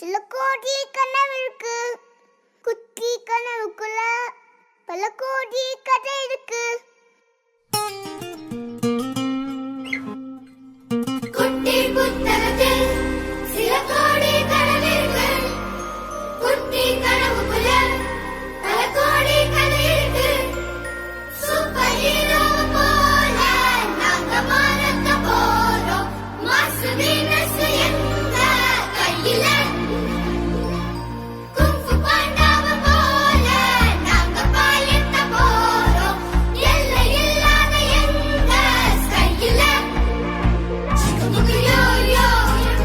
சில கோடி கனவு இருக்கு, குட்டி கனவுக்குள்ள பல கோடி கதை இருக்கு. குட்டி புத்தகத்தில் சில கோடி கனவு இருக்கு, குட்டி கனவுக்குள்ள பல கோடி கதை இருக்கு. சூப்பர் ஹீரோ போல நாங்க மாறக்க போறோம், மாசு வீனஸ் எங்க கையில. குங்ஃபு பாண்டாவ போல நாங்க பாயத்த போறோம், எல்லை இல்லாத எங்க ஸ்கையில. சிக்குமுக்கு யோயோ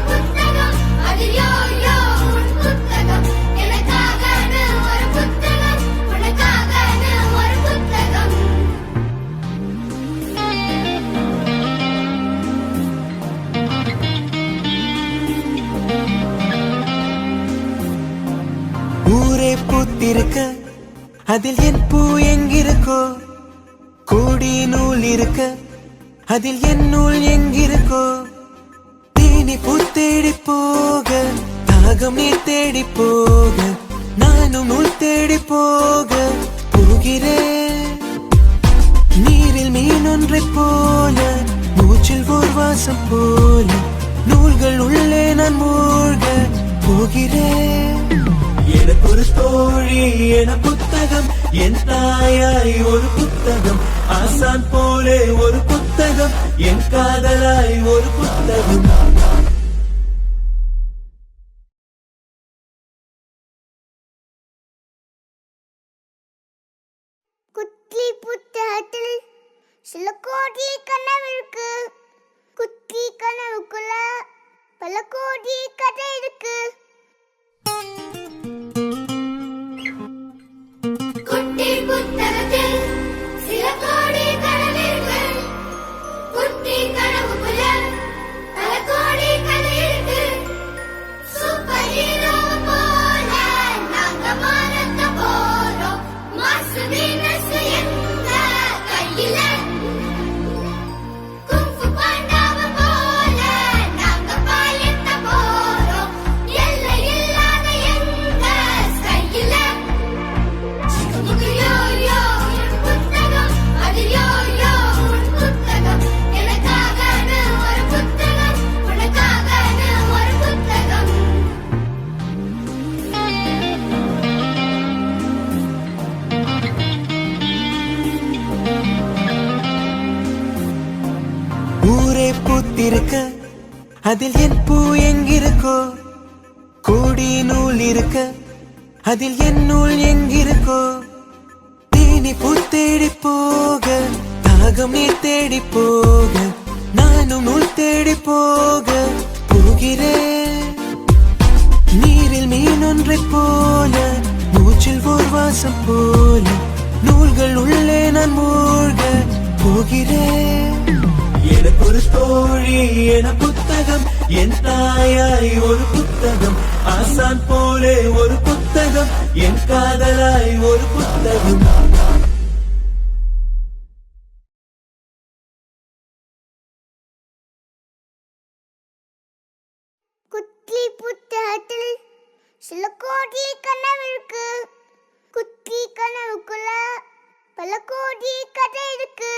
புத்தகம், அது யோயோ புத்தகம், எனக்காகன்னு ஒரு புத்தகம், உனக்காகன்னு ஒரு புத்தகம். ஊரே பூத்திருக்க அதில் என் பூ எங்கிருக்கோ, கோடி நூல் இருக்க அதில் என் நூல் எங்கிருக்கோ. தேனி பூ தேடி போக, தாகம் நீர் தேடி போக, நானும் நூல் தேடி போக போகிறேன். நீரில் மீன் ஒன்றை போல, மூச்சில் ஓர் வாசம் போல, நூல்கள் உள்ளே நான் மூழ்க போகிறேன். எனக்கு ஒரு தோழி என புத்தகம், என் தாயாய் ஒரு புத்தகம், ஆசான் போலே ஒரு புத்தகம், என் காதலாய் ஒரு புத்தகம். குட்டி புத்தகத்தில் சில கோடி கனவு இருக்கு, குட்டி கனவுக்குள்ள பல கோடி கதை இருக்கு. குட்டி புத்தகத்தில் சில கோடி கனவு இருக்கு, குட்டி கனவுக்குள்ள பல கோடி கதை இருக்கு. சூப்பர் ஹீரோ போல நாங்க மாறக்க போறோம், மாசு வீனஸ் எங்க கையில. குங்ஃபு பாண்டாவ போல நாங்க பாயத்த போறோம், எல்லை இல்லாத எங்க ஸ்கையில. சிக்குமுக்கு யோயோ புத்தகம், அது யோயோ புத்தகம், எனக்காகன்னு ஒரு புத்தகம், உனக்காகன்னு ஒரு புத்தகம். ஊரே பூத்திருக்க அதில் என் பூ எங்கிருக்கோ, கோடி நூல் இருக்க அதில் என் நூல் எங்கிருக்கோ. தேனி பூ தேடி போக, தாகம் நீர் தேடி போக, நானும் நூல் தேடி போக போகிறேன். நீரில் மீன் ஒன்றை போல, மூச்சில் ஓர் வாசம் போல, நூல்கள் உள்ளே நான் மூழ்க போகிறேன். எனக்கு ஒரு தோழி என புத்தகம், என் தாயாய் ஒரு புத்தகம், ஆசான் போலே ஒரு புத்தகம், என் காதலாய் ஒரு புத்தகம். குட்டி புத்தகத்தில் சில கோடி கனவு இருக்கு, குட்டி கனவுக்குள்ள பல கோடி கதை இருக்கு.